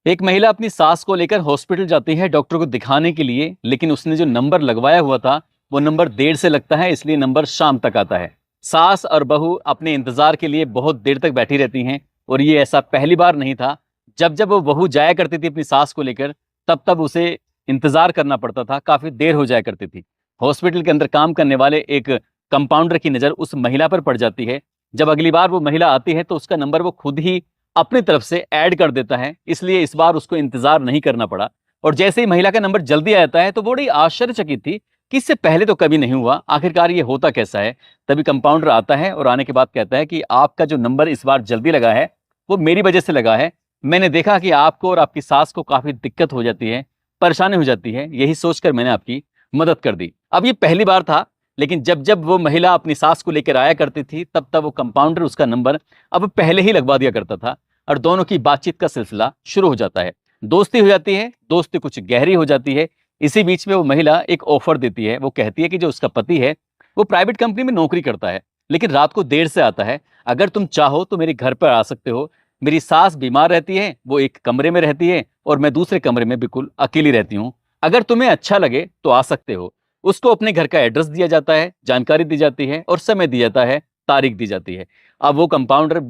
एक महिला अपनी सास को लेकर हॉस्पिटल जाती है डॉक्टर को दिखाने के लिए, लेकिन उसने जो नंबर लगवाया हुआ था वो नंबर देर से लगता है, इसलिए नंबर शाम तक आता है। सास और बहू अपने इंतजार के लिए बहुत देर तक बैठी रहती हैं और ये ऐसा पहली बार नहीं था। जब जब वो बहू जाया करती थी अपनी सास को लेकर, तब तब उसे इंतजार करना पड़ता था, काफी देर हो जाया करती थी। हॉस्पिटल के अंदर काम करने वाले एक कंपाउंडर की नजर उस महिला पर पड़ जाती है। जब अगली बार वो महिला आती है तो उसका नंबर वो खुद ही अपनी तरफ से ऐड कर देता है, इसलिए इस बार उसको इंतजार नहीं करना पड़ा। और जैसे ही महिला का नंबर जल्दी आता है तो बड़ी आश्चर्यचकित थी कि इससे पहले तो कभी नहीं हुआ, आखिरकार ये होता कैसा है। तभी कंपाउंडर आता है और आने के बाद कहता है कि आपका जो नंबर इस बार जल्दी लगा है वो मेरी वजह से लगा है। मैंने देखा कि आपको और आपकी सास को काफी दिक्कत हो जाती है, परेशानी हो जाती है, यही सोचकर मैंने आपकी मदद कर दी। अब ये पहली बार था, लेकिन जब जब वो महिला अपनी सास को लेकर आया करती थी तब तब वो कंपाउंडर उसका नंबर अब पहले ही लगवा दिया करता था और दोनों की बातचीत का सिलसिला शुरू हो जाता है। दोस्ती हो जाती है, दोस्ती कुछ गहरी हो जाती है। इसी बीच में वो महिला एक ऑफर देती है। वो कहती है कि जो उसका पति है वो प्राइवेट कंपनी में नौकरी करता है, लेकिन रात को देर से आता है। अगर तुम चाहो तो मेरे घर पर आ सकते हो। मेरी सास बीमार रहती है, वो एक कमरे में रहती है और मैं दूसरे कमरे में बिल्कुल अकेली रहती हूँ। अगर तुम्हें अच्छा लगे तो आ सकते हो। उसको अपने घर का एड्रेस दिया जाता है, जानकारी दी जाती है और समय दिया जाता है, तारीख दी जाती है। अब वो कंपाउंडर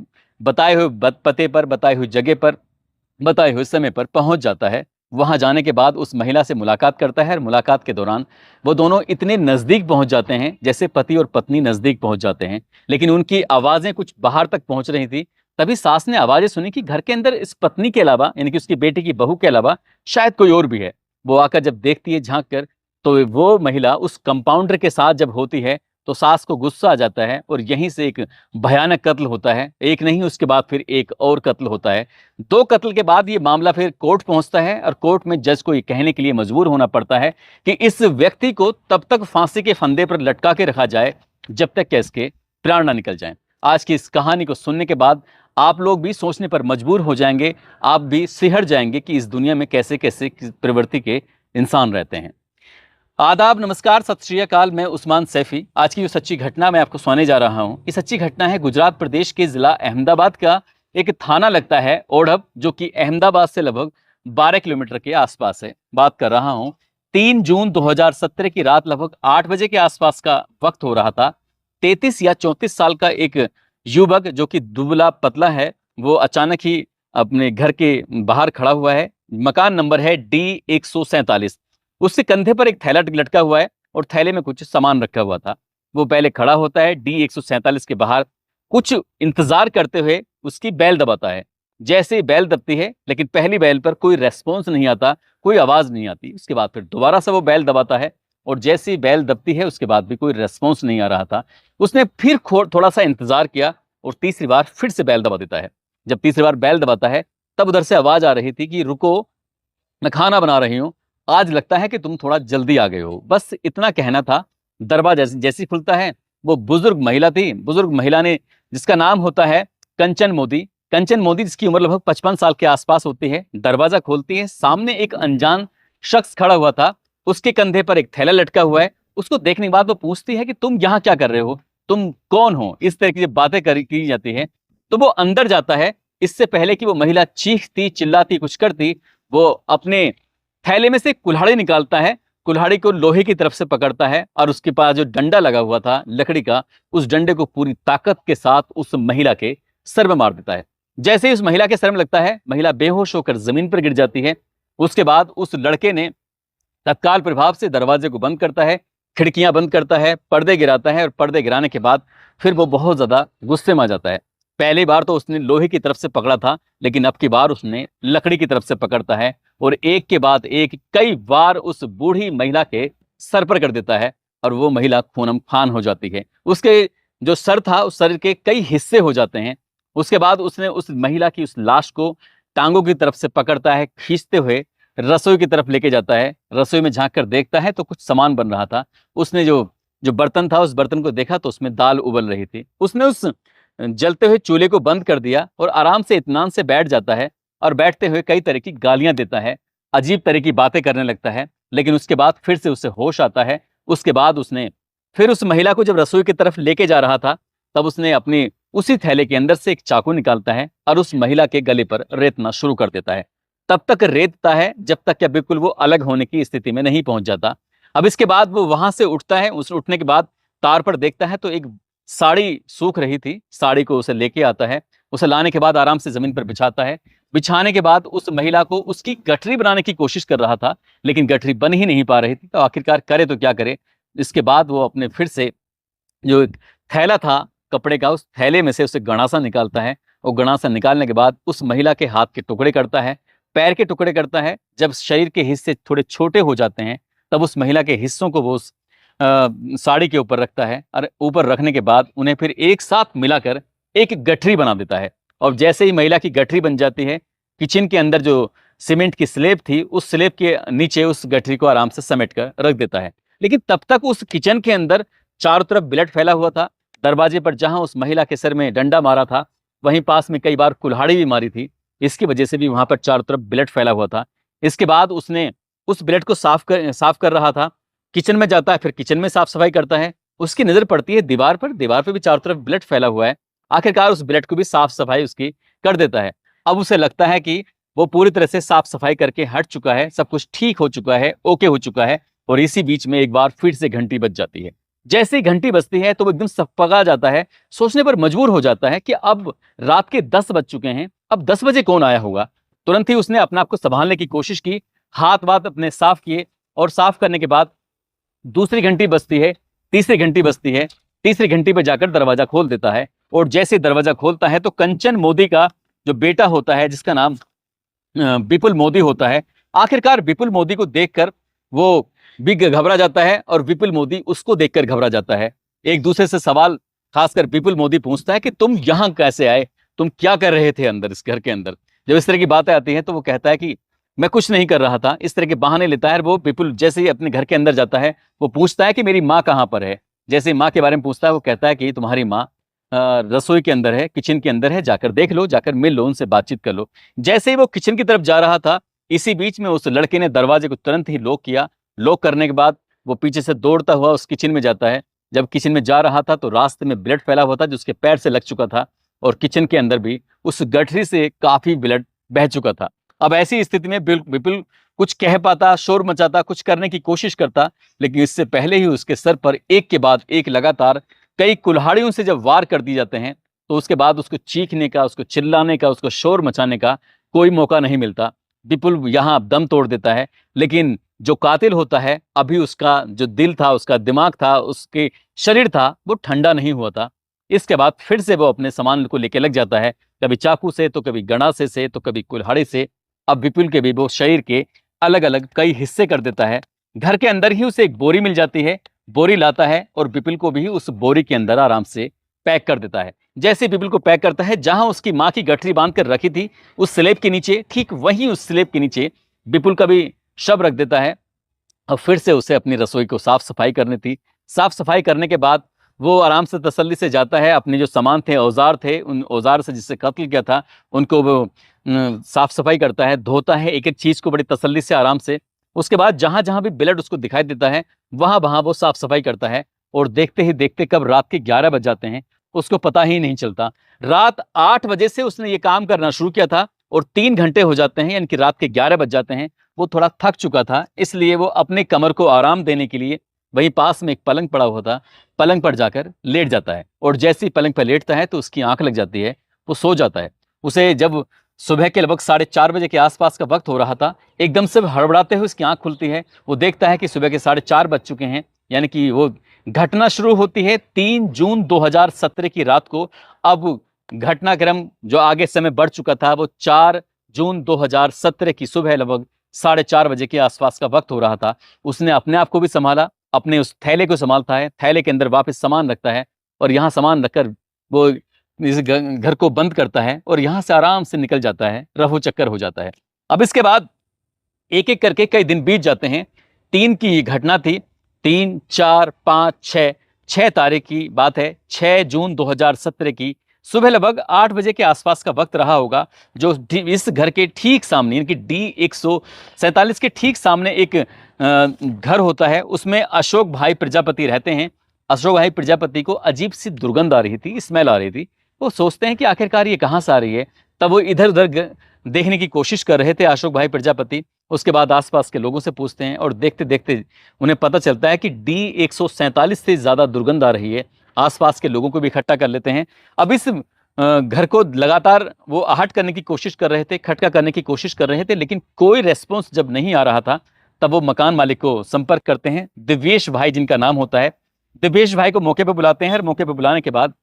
बताए हुए पते पर, बताई हुई जगह पर, बताए हुए समय पर पहुंच जाता है। वहां जाने के बाद उस महिला से मुलाकात करता है और मुलाकात के दौरान वो दोनों इतने नजदीक पहुंच जाते हैं जैसे पति और पत्नी नजदीक पहुंच जाते हैं। लेकिन उनकी आवाजें कुछ बाहर तक पहुंच रही थी। तभी सास ने आवाजें सुनी कि घर के अंदर इस पत्नी के अलावा, यानी कि उसकी बेटी की बहू के अलावा शायद कोई और भी है। वो आकर जब देखती है झांक कर, तो वो महिला उस कंपाउंडर के साथ जब होती है तो सास को गुस्सा आ जाता है और यहीं से एक भयानक कत्ल होता है। एक नहीं, उसके बाद फिर एक और कत्ल होता है। दो कत्ल के बाद ये मामला फिर कोर्ट पहुंचता है और कोर्ट में जज को ये कहने के लिए मजबूर होना पड़ता है कि इस व्यक्ति को तब तक फांसी के फंदे पर लटका के रखा जाए जब तक कि इसके प्राण ना निकल जाएं। आज की इस कहानी को सुनने के बाद आप लोग भी सोचने पर मजबूर हो जाएंगे, आप भी सिहर जाएंगे कि इस दुनिया में कैसे कैसे प्रवृत्ति के इंसान रहते हैं। आदाब, नमस्कार, सत श्री अकाल। मैं उस्मान सैफी। आज की जो सच्ची घटना मैं आपको सुनाने जा रहा हूं, ये सच्ची घटना है गुजरात प्रदेश के जिला अहमदाबाद का एक थाना लगता है ओढ़व, जो कि अहमदाबाद से लगभग 12 किलोमीटर के आसपास है। बात कर रहा हूं 3 जून 2017 की रात लगभग 8 बजे के आसपास का वक्त हो रहा था। 33 या 34 साल का एक युवक जो कि दुबला पतला है, वो अचानक ही अपने घर के बाहर खड़ा हुआ है। मकान नंबर है D147। उसके कंधे पर एक थैला लटका हुआ है और थैले में कुछ सामान रखा हुआ था। वो पहले खड़ा होता है D147 के बाहर, कुछ इंतजार करते हुए उसकी बेल दबाता है। जैसे ही बेल दबती है, लेकिन पहली बेल पर कोई रेस्पॉन्स नहीं आता, कोई आवाज नहीं आती। उसके बाद फिर दोबारा से वो बेल दबाता है और जैसे ही बेल दबती है उसके बाद भी कोई रेस्पॉन्स नहीं आ रहा था। उसने फिर थोड़ा सा इंतजार किया और तीसरी बार फिर से बेल दबा देता है। जब तीसरी बार बेल दबाता है तब उधर से आवाज आ रही थी कि रुको, मैं खाना बना रही हूँ, आज लगता है कि तुम थोड़ा जल्दी आ गए हो। बस इतना कहना था। दरवाजा जैसे ही खुलता है, वो बुजुर्ग महिला थी। बुजुर्ग महिला ने, जिसका नाम होता है कंचन मोदी, कंचन मोदी, जिसकी उम्र लगभग 55 साल के आसपास होती है, दरवाजा खोलती है। सामने एक अनजान शख्स खड़ा हुआ था, उसके कंधे पर एक थैला लटका हुआ है। उसको देखने के बाद वो पूछती है कि तुम यहाँ क्या कर रहे हो, तुम कौन हो। इस तरह की जब बातें की जाती है तो वो अंदर जाता है। इससे पहले कि वो महिला चीखती चिल्लाती कुछ करती, वो अपने थैले में से कुल्हाड़ी निकालता है। कुल्हाड़ी को लोहे की तरफ से पकड़ता है और उसके पास जो डंडा लगा हुआ था लकड़ी का, उस डंडे को पूरी ताकत के साथ उस महिला के सर में मार देता है। जैसे ही उस महिला के सर में लगता है, महिला बेहोश होकर जमीन पर गिर जाती है। उसके बाद उस लड़के ने तत्काल प्रभाव से दरवाजे को बंद करता है, खिड़कियां बंद करता है, पर्दे गिराता है और पर्दे गिराने के बाद फिर वो बहुत ज्यादा गुस्से में आ जाता है। पहली बार तो उसने लोहे की तरफ से पकड़ा था, लेकिन अब की बार उसने लकड़ी की तरफ से पकड़ता है और एक के बाद एक कई बार उस बूढ़ी महिला के सर पर कर देता है और वो महिला खूनम खान हो जाती है। उसके जो सर था, उस सर के कई हिस्से हो जाते हैं। उसके बाद उसने उस महिला की उस लाश को टांगों की तरफ से पकड़ता है, खींचते हुए रसोई की तरफ लेके जाता है। रसोई में झांक कर देखता है तो कुछ सामान बन रहा था। उसने जो जो बर्तन था, उस बर्तन को देखा तो उसमें दाल उबल रही थी। उसने उस जलते हुए चूल्हे को बंद कर दिया और आराम से इत्मीनान से बैठ जाता है और बैठते हुए कई तरह की गालियां देता है, अजीब तरह की बातें करने लगता है। लेकिन उसके बाद फिर से उसे होश आता है। उसके बाद उसने फिर उस महिला को जब रसोई की तरफ लेके जा रहा था, तब उसने अपनी उसी थैले के अंदर से एक चाकू निकालता है और उस महिला के गले पर रेतना शुरू कर देता है। तब तक रेतता है जब तक क्या बिल्कुल वो अलग होने की स्थिति में नहीं पहुंच जाता। अब इसके बाद वो वहां से उठता है, उस उठने के बाद तार पर देखता है तो एक साड़ी सूख रही थी, साड़ी को उसे लेके आता है। उसे लाने के बाद आराम से जमीन पर बिछाता है। बिछाने के बाद उस महिला को उसकी गठरी बनाने की कोशिश कर रहा था, लेकिन गठरी बन ही नहीं पा रही थी। तो आखिरकार करे तो क्या करे। इसके बाद वो अपने फिर से जो एक थैला था कपड़े का, उस थैले में से उसे गणासा निकालता है। और गणासा निकालने के बाद उस महिला के हाथ के टुकड़े करता है, पैर के टुकड़े करता है। जब शरीर के हिस्से थोड़े छोटे हो जाते हैं तब उस महिला के हिस्सों को वो उस साड़ी के ऊपर रखता है, और ऊपर रखने के बाद उन्हें फिर एक साथ मिलाकर एक गठरी बना देता है। और जैसे ही महिला की गठरी बन जाती है, किचन के अंदर जो सीमेंट की स्लेब थी, उस स्लेब के नीचे उस गठरी को आराम से समेट कर रख देता है। लेकिन तब तक उस किचन के अंदर चारों तरफ ब्लड फैला हुआ था। दरवाजे पर जहां उस महिला के सर में डंडा मारा था, वहीं पास में कई बार कुल्हाड़ी भी मारी थी। इसकी वजह से भी वहां पर चारों तरफ ब्लड फैला हुआ था। इसके बाद उसने उस ब्लड को साफ कर रहा था। किचन में जाता है, फिर किचन में साफ सफाई करता है। उसकी नजर पड़ती है दीवार पर, दीवार पर भी चारों तरफ ब्लड फैला हुआ है। आखिरकार उस ब्लड को भी साफ सफाई उसकी कर देता है। अब उसे लगता है कि वो पूरी तरह से साफ सफाई करके हट चुका है, सब कुछ ठीक हो चुका है, ओके हो चुका है। और इसी बीच में एक बार फिर से घंटी बज जाती है। जैसे ही घंटी बजती है तो वो एकदम सपगा जाता है, सोचने पर मजबूर हो जाता है कि अब रात के 10 बज चुके हैं, अब 10 बजे कौन आया होगा। तुरंत ही उसने अपने आप को संभालने की कोशिश की, हाथ वाथ अपने साफ किए, और साफ करने के बाद दूसरी घंटी बजती है, तीसरी घंटी बजती है। तीसरी घंटी पर जाकर दरवाजा खोल देता है। और जैसे दरवाजा खोलता है तो कंचन मोदी का जो बेटा होता है, जिसका नाम विपुल मोदी होता है, आखिरकार विपुल मोदी को देखकर वो भी घबरा जाता है और विपुल मोदी उसको देखकर घबरा जाता है। एक दूसरे से सवाल, खासकर विपुल मोदी पूछता है कि तुम यहां कैसे आए, तुम क्या कर रहे थे अंदर, इस घर के अंदर। जब इस तरह की बातें आती हैं तो वो कहता है कि मैं कुछ नहीं कर रहा था। इस तरह के बहाने लेता है। वो विपुल जैसे ही अपने घर के अंदर जाता है, वो पूछता है कि मेरी माँ कहाँ पर है। जैसे माँ के बारे में पूछता है, वो कहता है कि तुम्हारी माँ रसोई के अंदर है, किचन के अंदर है, जाकर देख लो, जाकर मिल लो, उनसे बातचीत कर लो। जैसे ही वो किचन की तरफ जा रहा था, इसी बीच में उस लड़के ने दरवाजे को तुरंत ही लॉक किया। लॉक करने के बाद वो पीछे से दौड़ता हुआ उस किचन में जाता है। जब किचन में जा रहा था तो रास्ते में ब्लड फैला हुआ था जो उसके पैर से लग चुका था, और किचन के अंदर भी उस गठरी से काफी ब्लड बह चुका था। अब ऐसी स्थिति में विपुल कुछ कह पाता, शोर मचाता, कुछ करने की कोशिश करता, लेकिन इससे पहले ही उसके सर पर एक के बाद एक लगातार कई कुल्हाड़ियों से जब वार कर दिए जाते हैं, तो उसके बाद उसको चीखने का, उसको चिल्लाने का, उसको शोर मचाने का कोई मौका नहीं मिलता। विपुल यहाँ दम तोड़ देता है। लेकिन जो कातिल होता है, अभी उसका जो दिल था, उसका दिमाग था, उसके शरीर था, वो ठंडा नहीं हुआ था। इसके बाद फिर से वो अपने सामान को लेके लग जाता है, कभी चाकू से, तो कभी गणासे से, तो कभी कुल्हाड़ी से। अब विपुल के भी वो शरीर के अलग अलग कई हिस्से कर देता है। घर के अंदर ही उसे एक बोरी मिल जाती है, बोरी लाता है और विपुल को भी उस बोरी के अंदर आराम से पैक कर देता है। जैसे विपुल को पैक करता है, जहां उसकी माँ की गठरी बांध कर रखी थी उस स्लेब के नीचे, ठीक वहीं उस स्लेब के नीचे विपुल का भी शव रख देता है। और फिर से उसे अपनी रसोई को साफ सफाई करनी थी। साफ सफाई करने के बाद वो आराम से तसल्ली से जाता है, अपने जो सामान थे, औजार थे, उन औजार से जिससे कत्ल किया था उनको वो साफ सफाई करता है, धोता है एक एक चीज को बड़ी तसल्ली से, आराम से। उसके बाद जहां जहां भी ब्लड उसको दिखाई देता है, वहां वहां वो साफ सफाई करता है। और देखते ही देखते कब रात के 11 बज जाते हैं उसको पता ही नहीं चलता। रात 8 बजे से उसने ये काम करना शुरू किया था और 3 घंटे हो जाते हैं, यानी कि रात के 11 बज जाते हैं। वो थोड़ा थक चुका था, इसलिए वो अपने कमर को आराम देने के लिए वहीं पास में एक पलंग पड़ा हुआ था, पलंग पर जाकर लेट जाता है। और जैसे ही पलंग पर लेटता है तो उसकी आंख लग जाती है, वो सो जाता है। उसे जब सुबह के लगभग 4:30 बजे के आसपास का वक्त हो रहा था, एकदम से हड़बड़ाते हुए उसकी आंख खुलती है। वो देखता है कि सुबह के 4:30 बज चुके हैं, यानी कि वो घटना शुरू होती है 3 जून 2017 की रात को। अब घटनाक्रम जो आगे समय बढ़ चुका था, वो 4 जून 2017 की सुबह लगभग 4:30 बजे के आसपास का वक्त हो रहा था। उसने अपने आप को भी संभाला, अपने उस थैले को संभालता है, थैले के अंदर वापस सामान रखता है और यहाँ सामान रखकर वो इस घर को बंद करता है और यहाँ से आराम से निकल जाता है, रफू चक्कर हो जाता है। अब इसके बाद एक एक करके कई दिन बीत जाते हैं। 3 की ये घटना थी, 3, 4, 5, 6, 6 तारीख की बात है। 6 जून 2017 की सुबह लगभग 8 बजे के आसपास का वक्त रहा होगा, जो इस घर के ठीक सामने, यानी कि D147 के ठीक सामने एक घर होता है, उसमें अशोक भाई प्रजापति रहते हैं। अशोक भाई प्रजापति को अजीब सी दुर्गंध आ रही थी, स्मेल आ रही थी। वो सोचते हैं कि आखिरकार ये कहाँ से आ रही है। तब वो इधर उधर देखने की कोशिश कर रहे थे अशोक भाई प्रजापति। उसके बाद आसपास के लोगों से पूछते हैं और देखते देखते उन्हें पता चलता है कि D-147 से ज़्यादा दुर्गंध आ रही है। आसपास के लोगों को भी इकट्ठा कर लेते हैं। अब इस घर को लगातार वो आहट करने की कोशिश कर रहे थे, खटका करने की कोशिश कर रहे थे, लेकिन कोई रेस्पॉन्स जब नहीं आ रहा था, तब वो मकान मालिक को संपर्क करते हैं, दिव्येश भाई जिनका नाम होता है। दिव्येश भाई को मौके पर बुलाते हैं और मौके पर बुलाने के बाद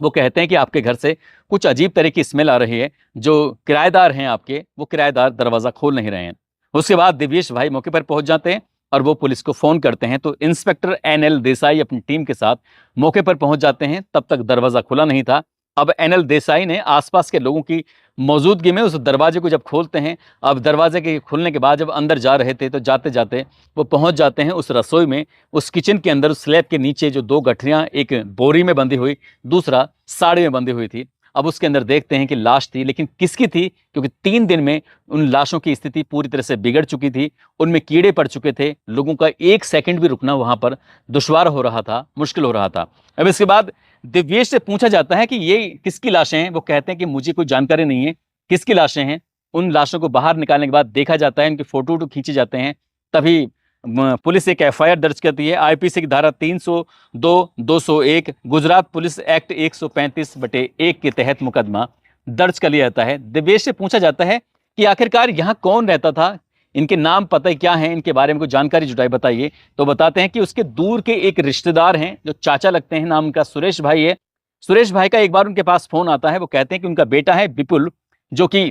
वो कहते हैं कि आपके घर से कुछ अजीब तरह की स्मेल आ रही है, जो किराएदार हैं आपके, वो किराएदार दरवाजा खोल नहीं रहे हैं। उसके बाद दिव्येश भाई मौके पर पहुंच जाते हैं और वो पुलिस को फोन करते हैं। तो इंस्पेक्टर NL देसाई अपनी टीम के साथ मौके पर पहुंच जाते हैं। तब तक दरवाजा खुला नहीं था। अब NL देसाई ने आसपास के लोगों की मौजूदगी में उस दरवाजे को जब खोलते हैं, अब दरवाजे के खुलने के बाद जब अंदर जा रहे थे, तो जाते जाते वो पहुंच जाते हैं उस रसोई में, उस किचन के अंदर, उस स्लैब के नीचे जो 2 गठरियां, एक बोरी में बंधी हुई, दूसरा साड़ी में बंधी हुई थी। अब उसके अंदर देखते हैं कि लाश थी, लेकिन किसकी थी? क्योंकि 3 दिन में उन लाशों की स्थिति पूरी तरह से बिगड़ चुकी थी, उनमें कीड़े पड़ चुके थे, लोगों का 1 सेकंड भी रुकना वहां पर दुश्वार हो रहा था, मुश्किल हो रहा था। अब इसके बाद दिव्येश से पूछा जाता है कि ये किसकी लाशें हैं? वो कहते हैं कि मुझे कोई जानकारी नहीं है, किसकी लाशें हैं? उन लाशों को बाहर निकालने के बाद देखा जाता है, इनके फोटो खींचे जाते हैं। तभी पुलिस एक FIR दर्ज करती है। IPC की धारा 302, 201, गुजरात पुलिस एक्ट 135/1 के तहत मुकदमा दर्ज कर लिया जाता है। दिव्येश से पूछा जाता है कि आखिरकार यहाँ कौन रहता था, इनके नाम पता क्या है, इनके बारे में कोई जानकारी जुटाई बताइए। तो बताते हैं कि उसके दूर के एक रिश्तेदार हैं, जो चाचा लगते हैं, नाम उनका सुरेश भाई है। सुरेश भाई का एक बार उनके पास फोन आता है। वो कहते हैं कि उनका बेटा है विपुल, जो कि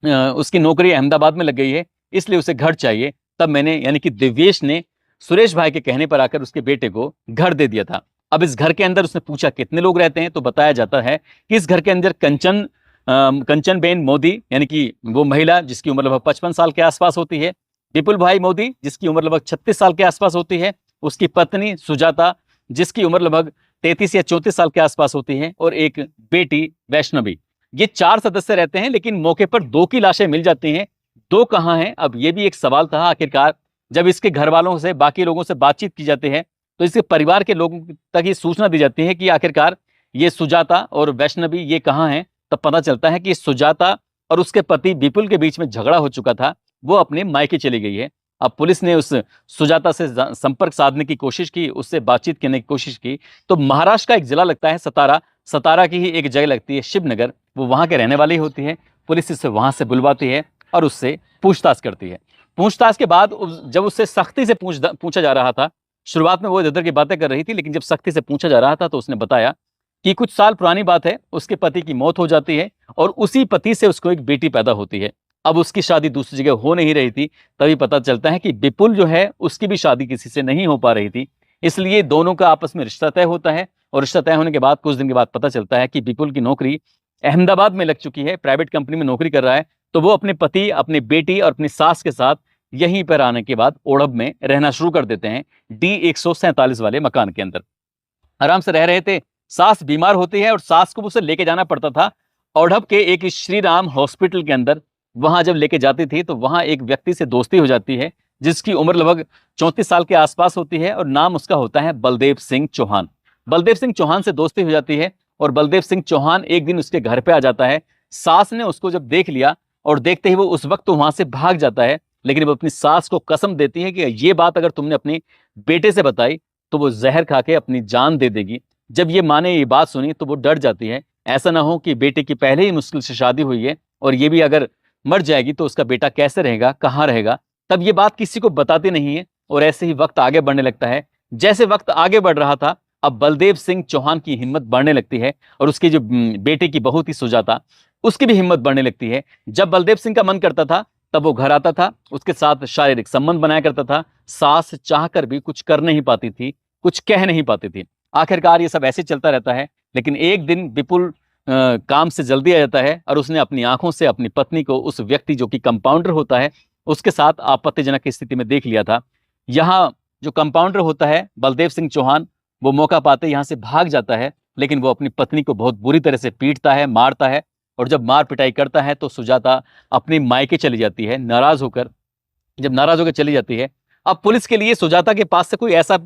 उसकी नौकरी अहमदाबाद में लग गई है, इसलिए उसे घर चाहिए। तब मैंने, यानी कि दिव्येश ने, सुरेश भाई के कहने पर आकर उसके बेटे को घर दे दिया था। अब इस घर के अंदर उसने पूछा कितने लोग रहते हैं, तो बताया जाता है कि इस घर के अंदर कंचन बेन मोदी, यानी कि वो महिला जिसकी उम्र लगभग 55 साल के आसपास होती है, विपुल भाई मोदी जिसकी उम्र लगभग 36 साल के आसपास होती है, उसकी पत्नी सुजाता जिसकी उम्र लगभग 33 या 34 साल के आसपास होती है, और एक बेटी वैष्णवी। ये 4 सदस्य रहते हैं, लेकिन मौके पर 2 की लाशें मिल जाती हैं। 2 कहाँ हैं? अब ये भी एक सवाल था। आखिरकार जब इसके घर वालों से, बाकी लोगों से बातचीत की जाती है, तो इसके परिवार के लोगों तक ये सूचना दी जाती है कि आखिरकार ये सुजाता और वैष्णवी ये कहाँ हैं। तब पता चलता है कि सुजाता और उसके पति विपुल के बीच में झगड़ा हो चुका था, वो अपने मायके चली गई है। अब पुलिस ने उस सुजाता से संपर्क साधने की कोशिश की, उससे बातचीत करने की कोशिश की, तो महाराष्ट्र का एक जिला लगता है सतारा, सतारा की ही एक जगह लगती है शिवनगर, वो वहां के रहने वाली होती है। पुलिस इसे वहां से बुलवाती है और उससे पूछताछ करती है। पूछताछ के बाद जब उससे सख्ती से पूछा जा रहा था, शुरुआत में वो इधर उधर की बातें कर रही थी, लेकिन जब सख्ती से पूछा जा रहा था तो उसने बताया कि कुछ साल पुरानी बात है, उसके पति की मौत हो जाती है और उसी पति से उसको एक बेटी पैदा होती है। अब उसकी शादी दूसरी जगह हो नहीं रही थी। तभी पता चलता है कि विपुल जो है, उसकी भी शादी किसी से नहीं हो पा रही थी, इसलिए दोनों का आपस में रिश्ता तय होता है। और रिश्ता तय होने के बाद कुछ दिन के बाद पता चलता है कि विपुल की नौकरी अहमदाबाद में लग चुकी है, प्राइवेट कंपनी में नौकरी कर रहा है। तो वो अपने पति, अपनी बेटी और अपनी सास के साथ यहीं पर आने के बाद ओढ़ब में रहना शुरू कर देते हैं, D-147 वाले मकान के अंदर आराम से रह रहे थे। सास बीमार होती है और सास को उसे लेके जाना पड़ता था ओढ़ब के एक श्री राम हॉस्पिटल के अंदर। वहां जब लेके जाती थी तो वहां एक व्यक्ति से दोस्ती हो जाती है, जिसकी उम्र लगभग 34 साल के आसपास होती है और नाम उसका होता है बलदेव सिंह चौहान। बलदेव सिंह चौहान से दोस्ती हो जाती है और बलदेव सिंह चौहान एक दिन उसके घर पे आ जाता है। सास ने उसको जब देख लिया और देखते ही वो उस वक्त तो वहां से भाग जाता है, लेकिन वो अपनी सास को कसम देती है कि ये बात अगर तुमने अपने बेटे से बताई तो वो जहर खा के अपनी जान दे देगी। जब ये माँ ने ये बात सुनी तो वो डर जाती है, ऐसा ना हो कि बेटे की पहले ही मुश्किल से शादी हुई है और ये भी अगर मर जाएगी तो उसका बेटा कैसे रहेगा, कहाँ रहेगा। तब ये बात किसी को बताती नहीं है और ऐसे ही वक्त आगे बढ़ने लगता है। जैसे वक्त आगे बढ़ रहा था, अब बलदेव सिंह चौहान की हिम्मत बढ़ने लगती है और उसकी जो बेटे की बहू थी सुजाता, उसकी भी हिम्मत बढ़ने लगती है। जब बलदेव सिंह का मन करता था तब वो घर आता था, उसके साथ शारीरिक संबंध बनाया करता था। सास चाहकर भी कुछ कर नहीं पाती थी, कुछ कह नहीं पाती थी। आखिरकार ये सब ऐसे चलता रहता है। लेकिन एक दिन विपुल काम से जल्दी आ जाता है और उसने अपनी आंखों से अपनी पत्नी को उस व्यक्ति जो कि कंपाउंडर होता है उसके साथ आपत्तिजनक स्थिति में देख लिया था। यहाँ जो कंपाउंडर होता है बलदेव सिंह चौहान, वो मौका पाते यहाँ से भाग जाता है, लेकिन वो अपनी पत्नी को बहुत बुरी तरह से पीटता है, मारता है। और जब मार पिटाई करता है तो सुजाता अपनी मायके चली जाती है नाराज होकर। जब नाराज होकर चली जाती है अब पुलिस के लिए सुजाता के पास से कोई ऐसा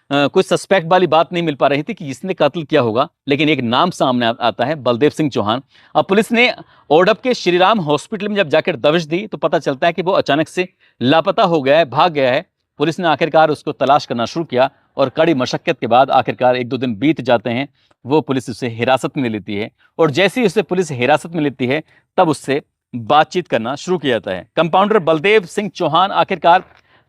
कोई सस्पेक्ट वाली बात नहीं मिल पा रही थी कि इसने कत्ल किया होगा, लेकिन एक नाम सामने आता है, बलदेव सिंह चौहान। अब पुलिस ने ओडप के श्रीराम हॉस्पिटल में जब जाकर दबिश दी तो पता चलता है कि वो अचानक से लापता हो गया है, भाग गया है। पुलिस ने आखिरकार उसको तलाश करना शुरू किया और कड़ी मशक्कत के बाद आखिरकार 1-2 दिन बीत जाते हैं, वो पुलिस उसे हिरासत में लेती है और जैसे ही उसे पुलिस हिरासत में लेती है तब उससे बातचीत करना शुरू किया जाता है। कंपाउंडर बलदेव सिंह चौहान आखिरकार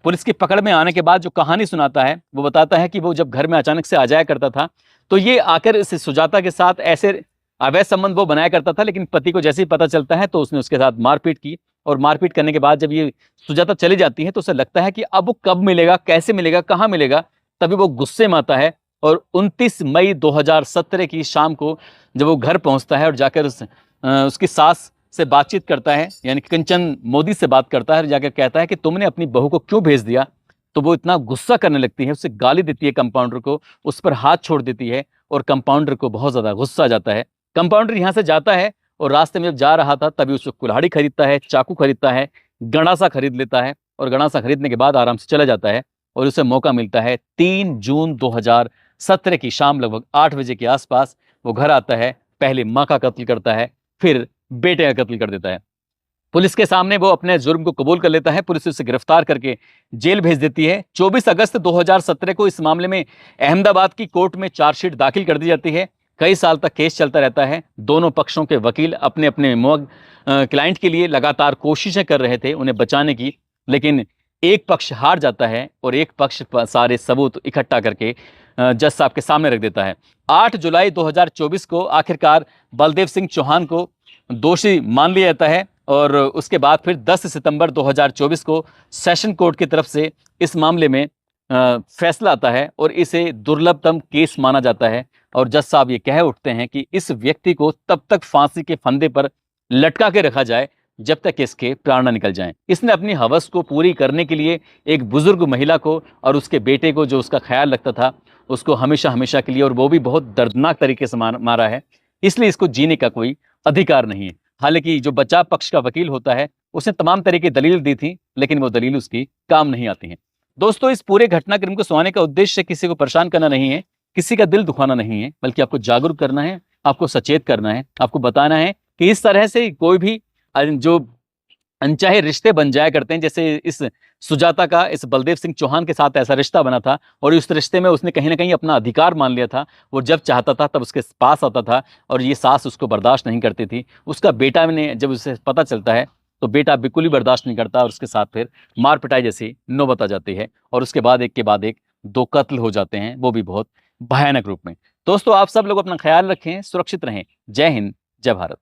पुलिस की पकड़ में आने के बाद जो कहानी सुनाता है वो बताता है कि वो जब घर में अचानक से आ जाया करता था तो ये आकर इस सुजाता के साथ ऐसे अवैध संबंध वो बनाया करता था, लेकिन पति को जैसे ही पता चलता है तो उसने उसके साथ मारपीट की और मारपीट करने के बाद जब ये सुजाता चली जाती है तो उसे लगता है कि अब वो कब मिलेगा, कैसे मिलेगा, कहाँ मिलेगा। तभी वो गुस्से में आता है और 29 मई 2017 की शाम को जब वो घर पहुंचता है और जाकर उसकी सास से बातचीत करता है, यानी कंचन मोदी से बात करता है और जाकर कहता है कि तुमने अपनी बहू को क्यों भेज दिया, तो वो इतना गुस्सा करने लगती है, उससे गाली देती है कंपाउंडर को, उस पर हाथ छोड़ देती है और कंपाउंडर को बहुत ज़्यादा गुस्सा आ जाता है। कंपाउंडर यहाँ से जाता है और रास्ते में जब जा रहा था तभी उसको कुल्हाड़ी खरीदता है, चाकू खरीदता है, गणासा खरीद लेता है और गणासा खरीदने के बाद आराम से चला जाता है और उसे मौका मिलता है 3 जून 2017 की शाम लगभग 8 बजे के आसपास वो घर आता है, पहले माँ का कत्ल करता है, फिर बेटे का कत्ल कर देता है। पुलिस के सामने वो अपने जुर्म को कबूल कर लेता है, पुलिस उसे गिरफ्तार करके जेल भेज देती है। 24 अगस्त 2017 को इस मामले में अहमदाबाद की कोर्ट में चार्जशीट दाखिल कर दी जाती है। कई साल तक केस चलता रहता है। दोनों पक्षों के वकील अपने अपने क्लाइंट के लिए लगातार कोशिशें कर रहे थे उन्हें बचाने की, लेकिन एक पक्ष हार जाता है और एक पक्ष सारे सबूत इकट्ठा करके जज साहब के सामने रख देता है। 8 जुलाई 2024 को आखिरकार बलदेव सिंह चौहान को दोषी मान लिया जाता है और उसके बाद फिर 10 सितंबर 2024 को सेशन कोर्ट की तरफ से इस मामले में फैसला आता है और इसे दुर्लभतम केस माना जाता है और जज साहब ये कह उठते हैं कि इस व्यक्ति को तब तक फांसी के फंदे पर लटका के रखा जाए जब तक इसके प्राण न निकल जाएं। इसने अपनी हवस को पूरी करने के लिए एक बुजुर्ग महिला को और उसके बेटे को जो उसका ख्याल रखता था उसको हमेशा हमेशा के लिए, और वो भी बहुत दर्दनाक तरीके से मारा है, इसलिए इसको जीने का कोई अधिकार नहीं है। हालांकि जो बचाव पक्ष का वकील होता है उसने तमाम तरह की दलील दी थी, लेकिन वो दलील उसकी काम नहीं आती है। दोस्तों, इस पूरे घटनाक्रम को सुनाने का उद्देश्य किसी को परेशान करना नहीं है, किसी का दिल दुखाना नहीं है, बल्कि आपको जागरूक करना है, आपको सचेत करना है, आपको बताना है कि इस तरह से कोई भी जो अनचाहे रिश्ते बन जाया करते हैं, जैसे इस सुजाता का इस बलदेव सिंह चौहान के साथ ऐसा रिश्ता बना था और उस रिश्ते में उसने कहीं ना कहीं अपना अधिकार मान लिया था। वो जब चाहता था तब उसके पास आता था और ये सास उसको बर्दाश्त नहीं करती थी। उसका बेटा ने जब उसे पता चलता है तो बेटा बिल्कुल ही बर्दाश्त नहीं करता और उसके साथ फिर मार पिटाई जैसी नौबत आ जाती है और उसके बाद एक के बाद एक 2 कत्ल हो जाते हैं, वो भी बहुत भयानक रूप में। दोस्तों, आप सब लोग अपना ख्याल रखें, सुरक्षित रहें। जय हिंद, जय भारत।